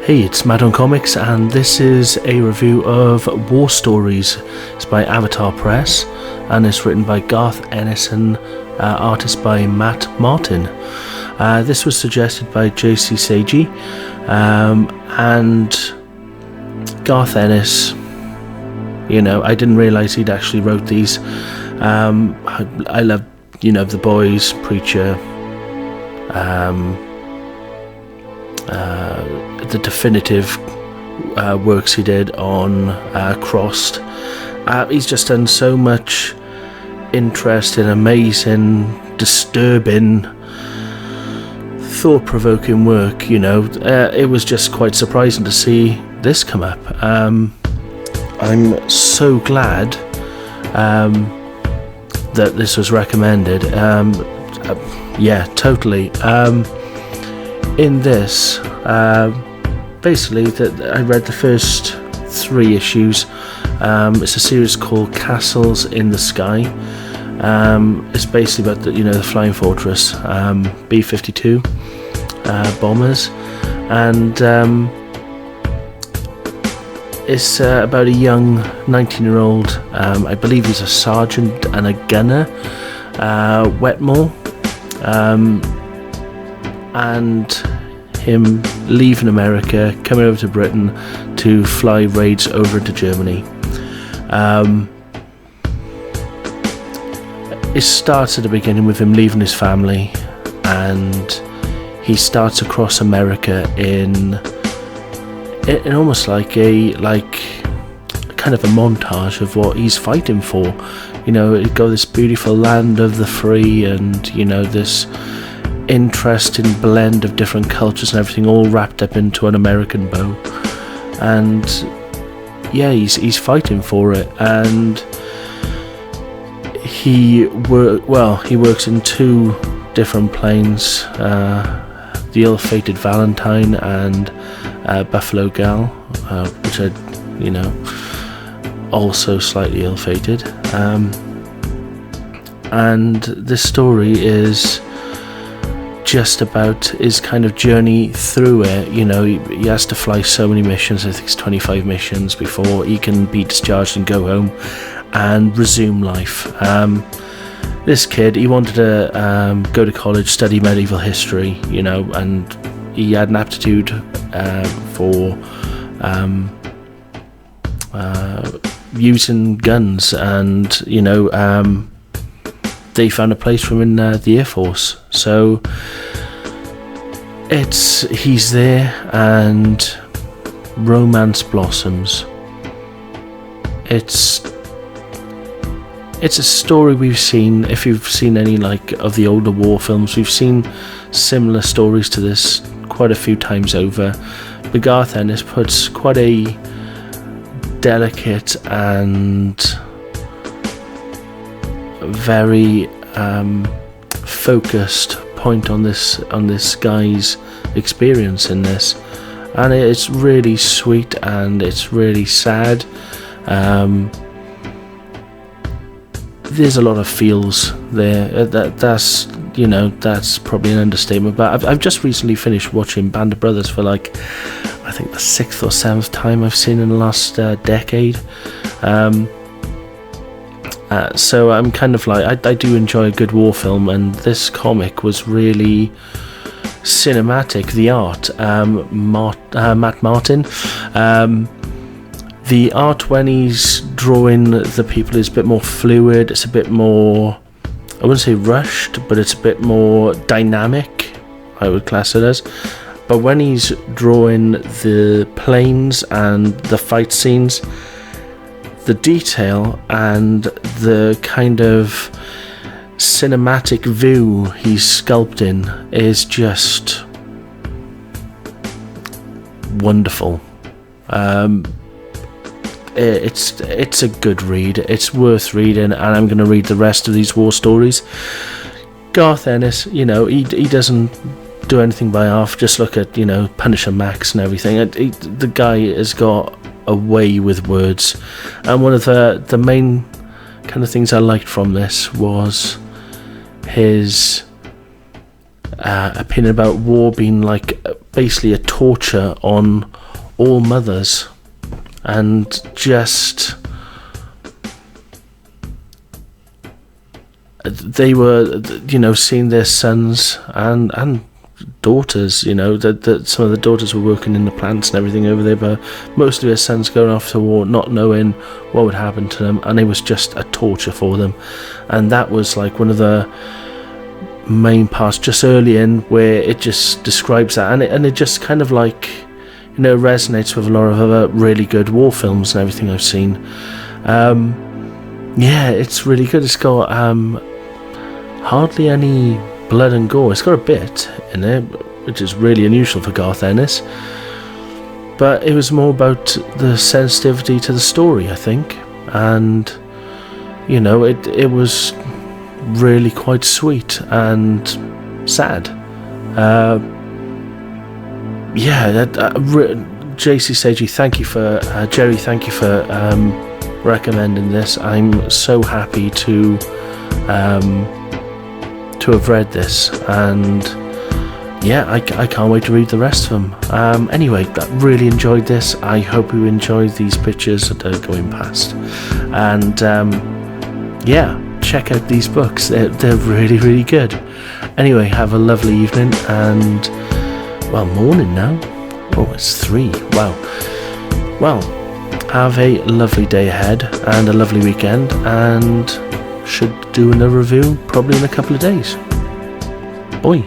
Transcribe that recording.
Hey, it's Mad on Comics, and this is a review of War Stories. It's by Avatar Press, and it's written by Garth, Ennis, and artist by Matt Martin. This was suggested by JC Seiji, and Garth Ennis. You know, I didn't realise he'd actually wrote these. I love, The Boys, Preacher, the definitive works he did on Crossed. He's just done so much interesting, amazing, disturbing, thought-provoking work. It was just quite surprising to see this come up. I'm so glad that this was recommended. Yeah, totally. In this, basically, I read the first 3 issues. It's a series called Castles in the Sky. It's basically about the Flying Fortress, B-52 bombers, and it's about a young 19-year-old. I believe he's a sergeant and a gunner, Wetmore. And him leaving America, coming over to Britain to fly raids over into Germany. It starts at the beginning with him leaving his family, and he starts across America in almost like kind of a montage of what he's fighting for. It got this beautiful land of the free, and this interesting blend of different cultures and everything, all wrapped up into an American bow. And yeah, he's fighting for it, and he works in 2 different planes, the Ill-Fated Valentine and Buffalo Gal, which are also slightly ill-fated. And this story is just about his kind of journey through it. He has to fly so many missions. I think it's 25 missions before he can be discharged and go home and resume life. This kid, he wanted to go to college, study medieval history, and he had an aptitude for using guns, and they found a place for him in the Air Force. So he's there, and romance blossoms. It's a story we've seen. If you've seen any of the older war films, we've seen similar stories to this quite a few times over. But Garth Ennis puts quite a delicate and very focused point on this guy's experience in this, and it's really sweet and it's really sad. There's a lot of feels there. That's probably an understatement. But I've just recently finished watching Band of Brothers for I think the 6th or 7th time I've seen in the last decade. So I'm kind of I do enjoy a good war film, and this comic was really cinematic. The art, Matt Martin, the art when he's drawing the people is a bit more fluid. It's a bit more, I wouldn't say rushed, but it's a bit more dynamic, I would class it as. But when he's drawing the planes and the fight scenes, the detail and the kind of cinematic view he's sculpting is just wonderful. It's a good read. It's worth reading, and I'm going to read the rest of these war stories. Garth Ennis, he doesn't do anything by half. Just look at Punisher Max and everything. The guy has got a way with words, and one of the main kind of things I liked from this was his opinion about war being like basically a torture on all mothers, and just they were, seeing their sons and daughters, that some of the daughters were working in the plants and everything over there, but most of their sons going off to war, not knowing what would happen to them, and it was just a torture for them. And that was like one of the main parts just early in, where it just describes that, and it just kind of like, resonates with a lot of other really good war films and everything I've seen. It's really good. It's got hardly any blood and gore. It's got a bit in it, which is really unusual for Garth Ennis, but it was more about the sensitivity to the story, I think, and it was really quite sweet and sad. JC Sagey, thank you for Jerry, thank you for recommending this. I'm so happy to have read this, and I can't wait to read the rest of them. Anyway, I really enjoyed this. I hope you enjoyed these pictures that are going past, and check out these books. They're really, really good. Anyway, have a lovely evening, and morning now. Oh, it's 3. Wow. Well, have a lovely day ahead and a lovely weekend, and should do another review probably in a couple of days. Bye.